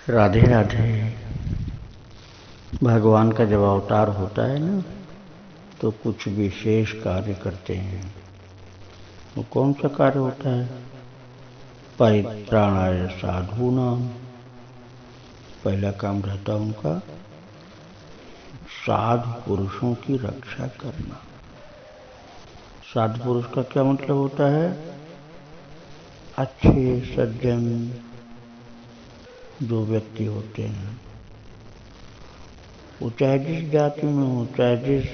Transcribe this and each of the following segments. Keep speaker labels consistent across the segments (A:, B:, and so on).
A: राधे राधे। भगवान का जब अवतार होता है ना, तो कुछ विशेष कार्य करते हैं। वो कौन सा कार्य होता है? परित्राणाय साधूनाम। पहला काम रहता उनका साधु पुरुषों की रक्षा करना। साधु पुरुष का क्या मतलब होता है? अच्छे सज्जन जो व्यक्ति होते हैं, वो चाहे जिस जाति में हो, चाहे जिस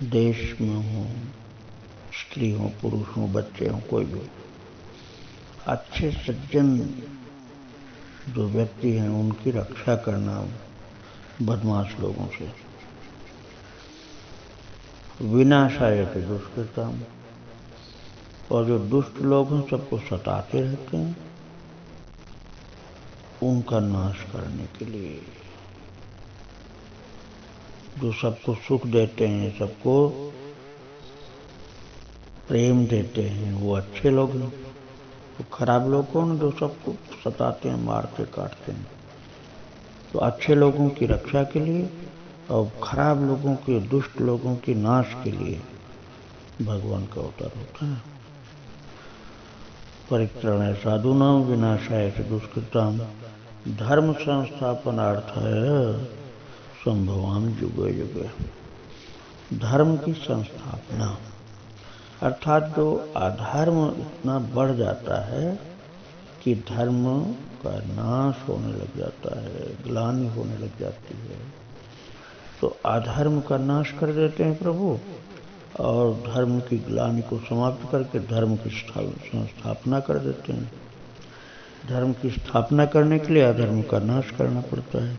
A: देश में हो, स्त्री हो, पुरुष हो, बच्चे हो, कोई भी अच्छे सज्जन जो व्यक्ति हैं, उनकी रक्षा करना बदमाश लोगों से। विनाशाय दुष्कृतम। और जो दुष्ट लोग हैं, सबको सताते रहते हैं, उनका नाश करने के लिए। जो सबको सुख देते हैं, सबको प्रेम देते हैं, वो अच्छे लोग हैं। तो खराब लोग कौन? जो सबको सताते हैं, मारते काटते हैं। तो अच्छे लोगों की रक्षा के लिए और खराब लोगों के, दुष्ट लोगों के नाश के लिए भगवान का अवतार होता है। परित्राणाय साधूनां विनाशाय च दुष्कृतां धर्म संस्थापनार्थाय संभवामि युगे युगे। धर्म की संस्थापना अर्थात जो अधर्म इतना बढ़ जाता है कि धर्म का नाश होने लग जाता है, ग्लानि होने लग जाती है, तो अधर्म का नाश कर देते हैं प्रभु, और धर्म की ग्लानि को समाप्त करके धर्म की संस्थापना कर देते हैं। धर्म की स्थापना करने के लिए अधर्म का नाश करना पड़ता है।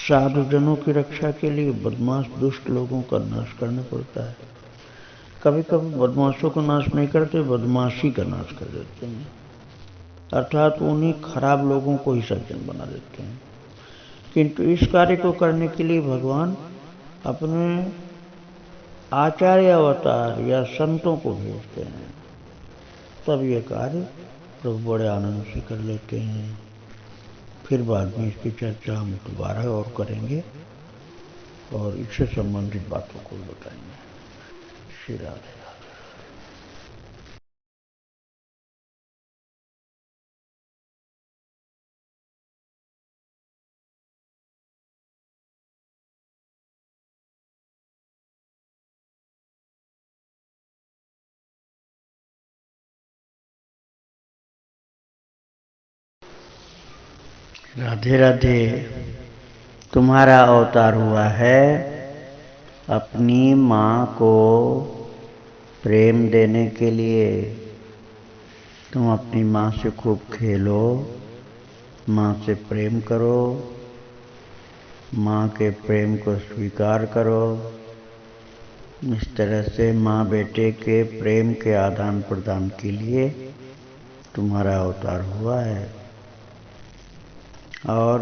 A: साधुजनों की रक्षा के लिए बदमाश दुष्ट लोगों का नाश करना पड़ता है। कभी कभी बदमाशों का नाश नहीं करते, बदमाशी का नाश कर देते हैं, अर्थात उन्हीं खराब लोगों को ही सज्जन बना देते हैं। किंतु इस कार्य को करने के लिए भगवान अपने आचार्य अवतार या संतों को भेजते हैं, तब ये कार्य प्रभु बड़े आनंद से कर लेते हैं। फिर बाद में इसकी चर्चा हम दोबारा और करेंगे और इससे संबंधित बातों को बताएंगे। श्री राधे। राधे राधे। तुम्हारा अवतार हुआ है अपनी माँ को प्रेम देने के लिए। तुम अपनी माँ से खूब खेलो, माँ से प्रेम करो, माँ के प्रेम को स्वीकार करो। इस तरह से माँ बेटे के प्रेम के आदान प्रदान के लिए तुम्हारा अवतार हुआ है। और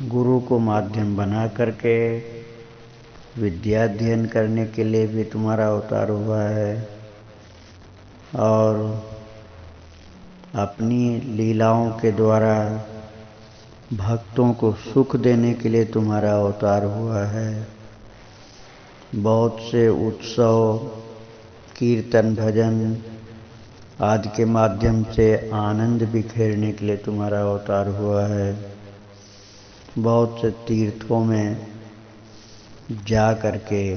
A: गुरु को माध्यम बना करके विद्या अध्ययन करने के लिए भी तुम्हारा अवतार हुआ है। और अपनी लीलाओं के द्वारा भक्तों को सुख देने के लिए तुम्हारा अवतार हुआ है। बहुत से उत्सव, कीर्तन, भजन आदि के माध्यम से आनंद बिखेरने के लिए तुम्हारा अवतार हुआ है। बहुत से तीर्थों में जा करके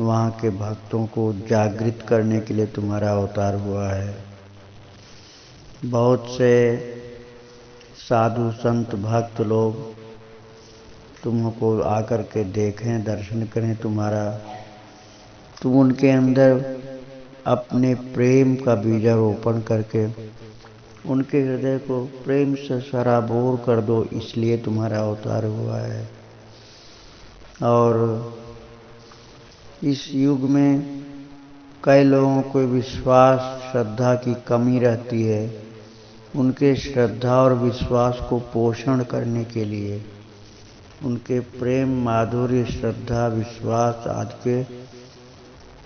A: वहाँ के भक्तों को जागृत करने के लिए तुम्हारा अवतार हुआ है। बहुत से साधु संत भक्त लोग तुमको आकर के देखें, दर्शन करें तुम्हारा, तुम उनके अंदर अपने प्रेम का बीजारोपण करके उनके हृदय को प्रेम से सराबोर कर दो, इसलिए तुम्हारा अवतार हुआ है। और इस युग में कई लोगों को विश्वास श्रद्धा की कमी रहती है। उनके श्रद्धा और विश्वास को पोषण करने के लिए, उनके प्रेम, माधुर्य, श्रद्धा, विश्वास आदि के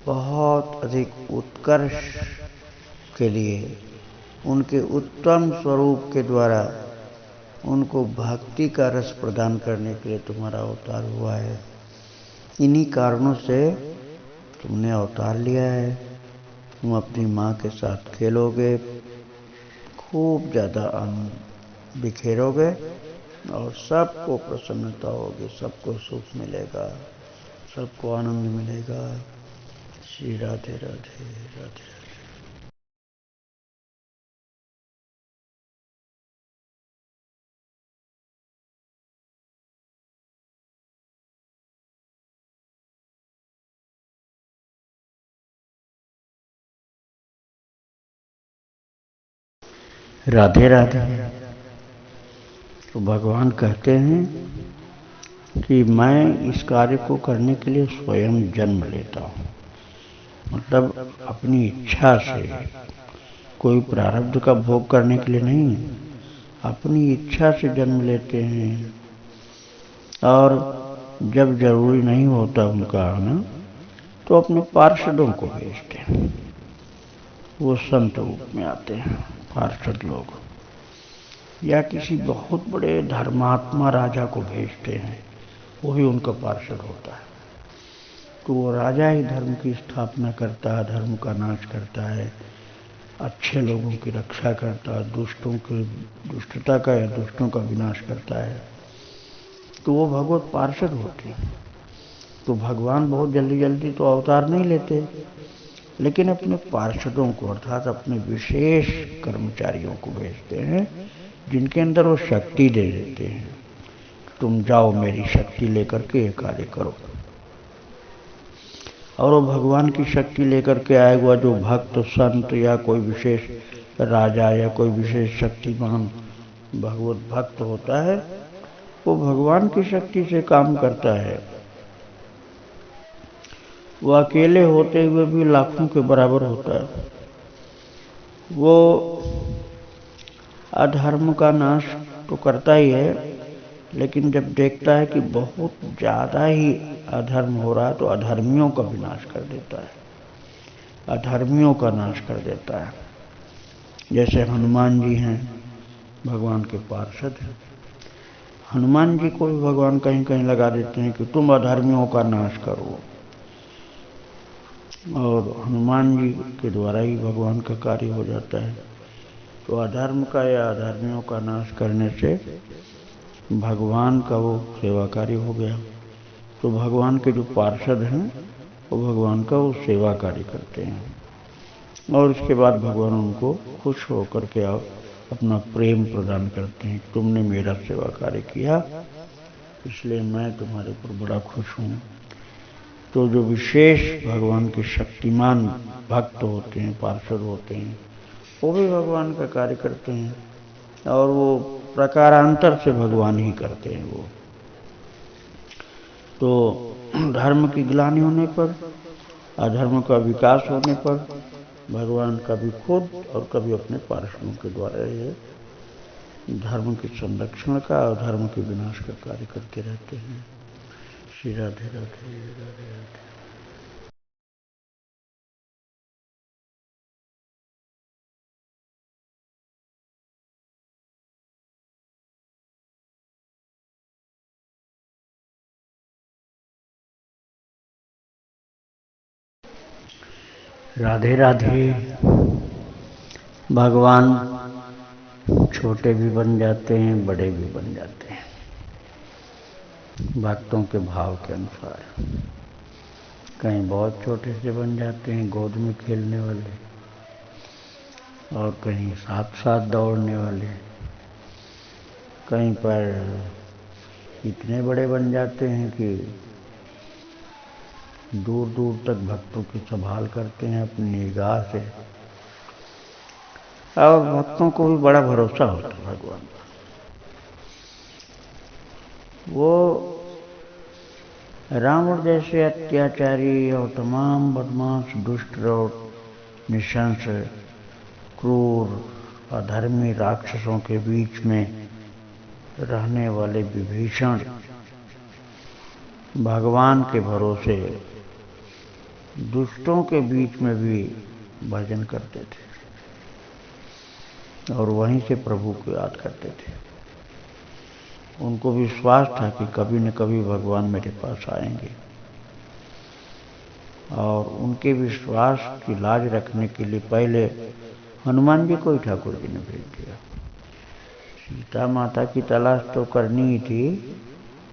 A: बहुत अधिक उत्कर्ष के लिए उनके उत्तम स्वरूप के द्वारा उनको भक्ति का रस प्रदान करने के लिए तुम्हारा अवतार हुआ है। इन्हीं कारणों से तुमने अवतार लिया है। तुम अपनी माँ के साथ खेलोगे, खूब ज़्यादा आनंद बिखेरोगे और सबको प्रसन्नता होगी, सबको सुख मिलेगा, सबको आनंद मिलेगा। श्री राधे राधे राधे राधे। राधे राधे। तो भगवान कहते हैं कि मैं इस कार्य को करने के लिए स्वयं जन्म लेता हूँ। मतलब अपनी इच्छा से, कोई प्रारब्ध का भोग करने के लिए नहीं, अपनी इच्छा से जन्म लेते हैं। और जब जरूरी नहीं होता उनका आना तो अपने पार्षदों को भेजते हैं। वो संत रूप में आते हैं पार्षद लोग, या किसी बहुत बड़े धर्मात्मा राजा को भेजते हैं, वही उनका पार्षद होता है। तो वो राजा ही धर्म की स्थापना करता है, धर्म का नाश करता है, अच्छे लोगों की रक्षा करता है, दुष्टों की दुष्टता का या दुष्टों का विनाश करता है। तो वो भगवत पार्षद होते हैं। तो भगवान बहुत जल्दी जल्दी तो अवतार नहीं लेते, लेकिन अपने पार्षदों को अर्थात अपने विशेष कर्मचारियों को भेजते हैं, जिनके अंदर वो शक्ति दे देते हैं। तुम जाओ मेरी शक्ति लेकर के ये कार्य करो। और वो भगवान की शक्ति लेकर के आया हुआ जो भक्त संत या कोई विशेष राजा या कोई विशेष शक्तिमान भगवत भक्त होता है, वो भगवान की शक्ति से काम करता है। वो अकेले होते हुए भी लाखों के बराबर होता है। वो अधर्म का नाश तो करता ही है, लेकिन जब देखता है कि बहुत ज़्यादा ही अधर्म हो रहा है तो अधर्मियों का विनाश कर देता है, अधर्मियों का नाश कर देता है। जैसे हनुमान जी हैं, भगवान के पार्षद हैं। हनुमान जी को भी भगवान कहीं कहीं लगा देते हैं कि तुम अधर्मियों का नाश करो, और हनुमान जी के द्वारा ही भगवान का कार्य हो जाता है। तो अधर्म का या अधर्मियों का नाश करने से भगवान का वो सेवा कार्य हो गया। तो भगवान के जो पार्षद हैं वो भगवान का वो सेवा कार्य करते हैं, और उसके बाद भगवान उनको खुश होकर के अपना प्रेम प्रदान करते हैं। तुमने मेरा सेवा कार्य किया, इसलिए मैं तुम्हारे ऊपर बड़ा खुश हूँ। तो जो विशेष भगवान के शक्तिमान भक्त होते हैं, पार्षद होते हैं, वो भी भगवान का कार्य करते हैं, और वो प्रकारांतर से भगवान ही करते हैं। वो तो धर्म की ग्लानि होने पर, अधर्म का विकास होने पर भगवान कभी खुद और कभी अपने पार्षदों के द्वारा ये धर्म के संरक्षण का और धर्म के विनाश का कार्य करते रहते हैं। श्री राधे राधे राधे राधे। राधे राधे। भगवान छोटे भी बन जाते हैं, बड़े भी बन जाते हैं, भक्तों के भाव के अनुसार। कहीं बहुत छोटे से बन जाते हैं, गोद में खेलने वाले, और कहीं साथ साथ दौड़ने वाले, कहीं पर इतने बड़े बन जाते हैं कि दूर दूर तक भक्तों की संभाल करते हैं अपनी निगाह से, और भक्तों को भी बड़ा भरोसा होता है भगवान पर। वो रावण जैसे अत्याचारी और तमाम बदमाश, दुष्ट और निशंस, क्रूर, अधर्मी राक्षसों के बीच में रहने वाले विभीषण भगवान के भरोसे दुष्टों के बीच में भी भजन करते थे। और वहीं से प्रभु को याद करते थे। उनको विश्वास था कि कभी न कभी भगवान मेरे पास आएंगे, और उनके विश्वास की लाज रखने के लिए पहले हनुमान जी को ही ठाकुर जी ने भेज दिया। सीता माता की तलाश तो करनी ही थी,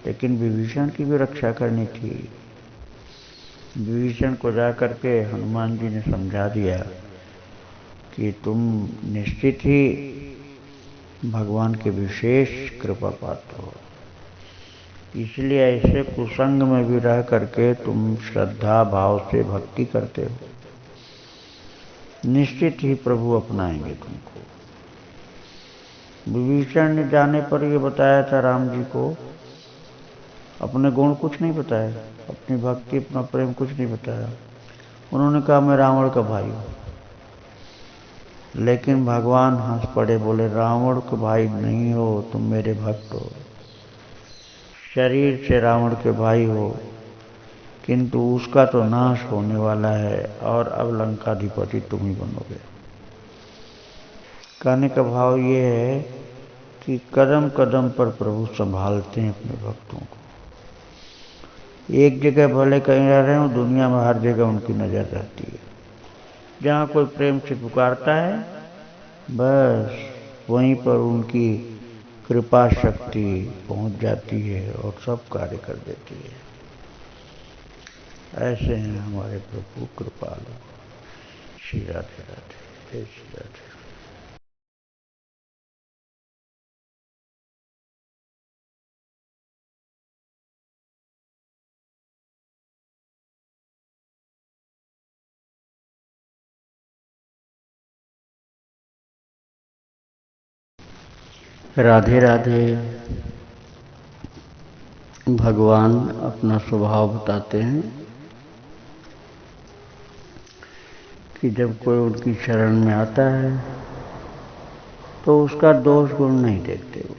A: लेकिन विभीषण की भी रक्षा करनी थी। विभीषण को जाकर के हनुमान जी ने समझा दिया कि तुम निश्चित ही भगवान के विशेष कृपा पात्र हो, इसलिए ऐसे कुसंग में भी रह करके तुम श्रद्धा भाव से भक्ति करते हो, निश्चित ही प्रभु अपनाएंगे तुमको। विभीषण ने जाने पर यह बताया था राम जी को, अपने गुण कुछ नहीं बताया, अपनी भक्ति अपना प्रेम कुछ नहीं बताया। उन्होंने कहा मैं रावण का भाई हूं। लेकिन भगवान हंस पड़े, बोले रावण के भाई नहीं हो, तुम मेरे भक्त हो। शरीर से रावण के भाई हो, किंतु उसका तो नाश होने वाला है और अब लंकाधिपति तुम ही बनोगे। कहने का भाव ये है कि कदम कदम पर प्रभु संभालते हैं अपने भक्तों को। एक जगह भले कहीं रह रहे हो, दुनिया में हर जगह उनकी नजर रहती है। जहाँ कोई प्रेम से पुकारता है, बस वहीं पर उनकी कृपा शक्ति पहुंच जाती है और सब कार्य कर देती है। ऐसे हैं हमारे प्रभु कृपालु। श्री राधे राधे, जय श्री राधे। राधे राधे। भगवान अपना स्वभाव बताते हैं कि जब कोई उनकी शरण में आता है तो उसका दोष गुण नहीं देखते वो,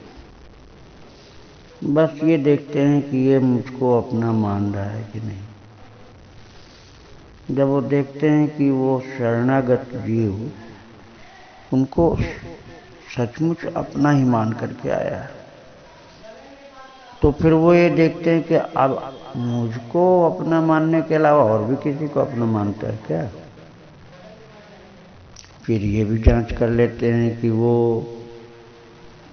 A: बस ये देखते हैं कि ये मुझको अपना मान रहा है कि नहीं। जब वो देखते हैं कि वो शरणागत जीव उनको सचमुच अपना ही मान करके आया है, तो फिर वो ये देखते हैं कि अब मुझको अपना मानने के अलावा और भी किसी को अपना मानता है क्या। फिर ये भी जांच कर लेते हैं कि वो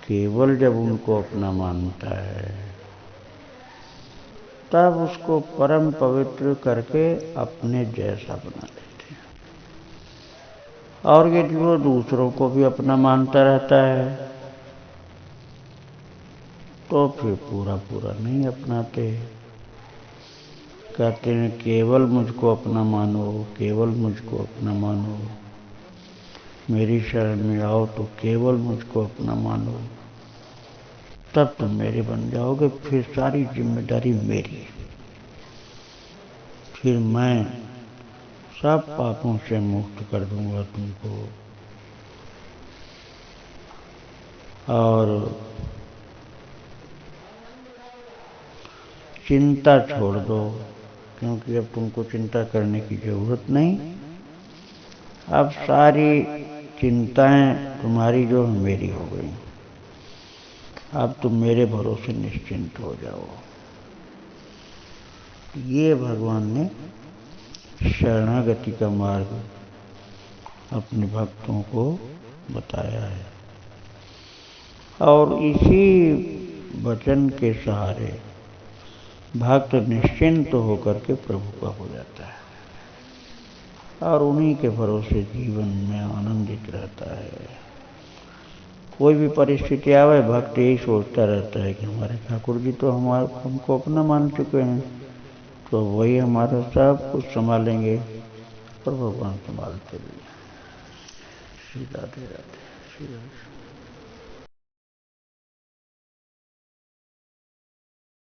A: केवल जब उनको अपना मानता है तब उसको परम पवित्र करके अपने जैसा बना लेते हैं, और यदि वो दूसरों को भी अपना मानता रहता है तो फिर पूरा पूरा नहीं अपनाते। कहते हैं केवल मुझको अपना मानो, केवल मुझको अपना मानो, मेरी शरण में आओ तो केवल मुझको अपना मानो, तब तुम मेरे बन जाओगे। फिर सारी जिम्मेदारी मेरी, फिर मैं सब पापों से मुक्त कर दूंगा तुमको। और चिंता छोड़ दो, क्योंकि अब तुमको चिंता करने की जरूरत नहीं। अब सारी चिंताएं तुम्हारी जो मेरी हो गई, अब तुम मेरे भरोसे निश्चिंत हो जाओ। ये भगवान ने शरणागति का मार्ग अपने भक्तों को बताया है, और इसी वचन के सहारे भक्त निश्चिंत होकर के प्रभु का हो जाता है और उन्हीं के भरोसे जीवन में आनंदित रहता है। कोई भी परिस्थिति आवे, भक्त यही सोचता रहता है कि हमारे ठाकुर जी तो हमको अपना मान चुके हैं, तो वही हमारा सब कुछ संभालेंगे, और भगवान संभालते भी। श्री राधे राधे, श्री राधे।